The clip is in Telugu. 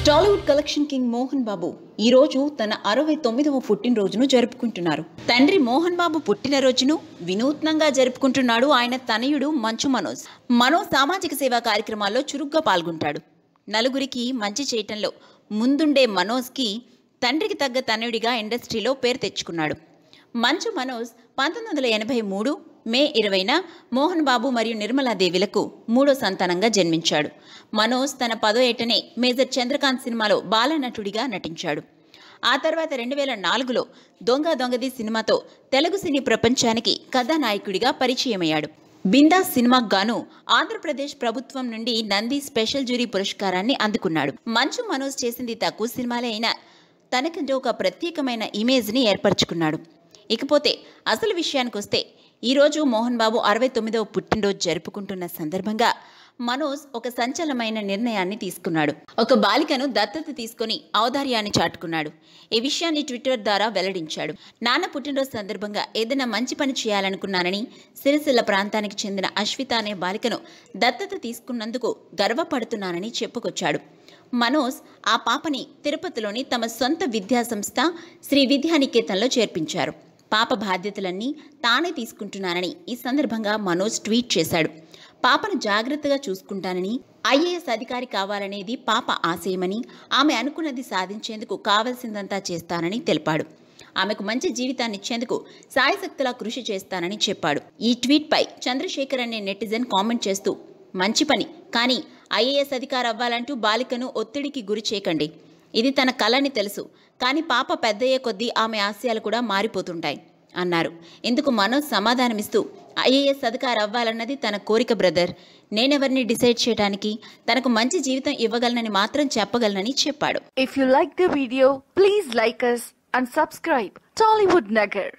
టాలీవుడ్ కలెక్షన్ కింగ్ మోహన్ బాబు ఈ రోజు తన 69వ పుట్టినరోజును జరుపుకుంటున్నారు. తండ్రి మోహన్ బాబు పుట్టినరోజును వినూత్నంగా జరుపుకుంటున్నాడు ఆయన తనయుడు మంచు మనోజ్. సామాజిక సేవా కార్యక్రమాల్లో చురుగ్గా పాల్గొంటాడు. నలుగురికి మంచి చేయటంలో ముందుండే మనోజ్కి తండ్రికి తగ్గ తనయుడిగా ఇండస్ట్రీలో పేరు తెచ్చుకున్నాడు. మంచు మనోజ్ 1983 మే 20న మోహన్ బాబు మరియు నిర్మలాదేవిలకు మూడో సంతానంగా జన్మించాడు. మనోజ్ తన 10వ ఏటనే మేజర్ చంద్రకాంత్ సినిమాలో బాలనటుడిగా నటించాడు. ఆ తర్వాత 2004లో దొంగ దొంగది సినిమాతో తెలుగు సినీ ప్రపంచానికి కథానాయకుడిగా పరిచయమయ్యాడు. బిందాస్ సినిమాకు గాను ఆంధ్రప్రదేశ్ ప్రభుత్వం నుండి నంది స్పెషల్ జ్యూరీ పురస్కారాన్ని అందుకున్నాడు. మంచు మనోజ్ చేసింది తక్కువ సినిమాలే అయినా తనకంటూ ఒక ప్రత్యేకమైన ఇమేజ్ని ఏర్పరచుకున్నాడు. ఇకపోతే అసలు విషయానికి వస్తే ఈరోజు మోహన్ బాబు 69వ పుట్టినరోజు జరుపుకుంటున్న సందర్భంగా మనోజ్ ఒక సంచలనమైన నిర్ణయాన్ని తీసుకున్నాడు. ఒక బాలికను దత్తత తీసుకుని ఔదార్యాన్ని చాటుకున్నాడు. ఈ విషయాన్ని ట్విట్టర్ ద్వారా వెల్లడించాడు. నాన్న పుట్టినరోజు సందర్భంగా ఏదైనా మంచి పని చేయాలనుకున్నానని, సిరిసిల్ల ప్రాంతానికి చెందిన అశ్విత అనే బాలికను దత్తత తీసుకున్నందుకు గర్వపడుతున్నానని చెప్పుకొచ్చాడు. మనోజ్ ఆ పాపని తిరుపతిలోని తమ సొంత విద్యాసంస్థ శ్రీ విద్యానికేతన్లో చేర్పించారు. పాప బాధ్యతలన్నీ తానే తీసుకుంటున్నానని ఈ సందర్భంగా మనోజ్ ట్వీట్ చేశాడు. పాపను జాగ్రత్తగా చూసుకుంటానని, ఐఏఎస్ అధికారి కావాలనేది పాప ఆశయమని, ఆమె అనుకున్నది సాధించేందుకు కావలసిందంతా చేస్తానని తెలిపాడు. ఆమెకు మంచి జీవితాన్ని ఇచ్చేందుకు సాయశక్తులా కృషి చేస్తానని చెప్పాడు. ఈ ట్వీట్పై చంద్రశేఖర్ అనే నెటిజన్ కామెంట్ చేస్తూ, మంచి పని, కానీ ఐఏఎస్ అధికారి అవ్వాలంటూ బాలికను ఒత్తిడికి గురి చేయకండి. ఇది తన కలని తెలుసు, కానీ పాప పెద్దయ్యే కొద్దీ ఆమె ఆశయాలు కూడా మారిపోతుంటాయి అన్నారు. ఇందుకు మనోజ్ సమాధానమిస్తూ, ఐఏఎస్ అధికారి అవ్వాలన్నది తన కోరిక బ్రదర్, నేనెవరిని డిసైడ్ చేయడానికి, తనకు మంచి జీవితం ఇవ్వగలనని మాత్రం చెప్పగలనని చెప్పాడు. If you like the video, please like us and subscribe Tollywood Nagar.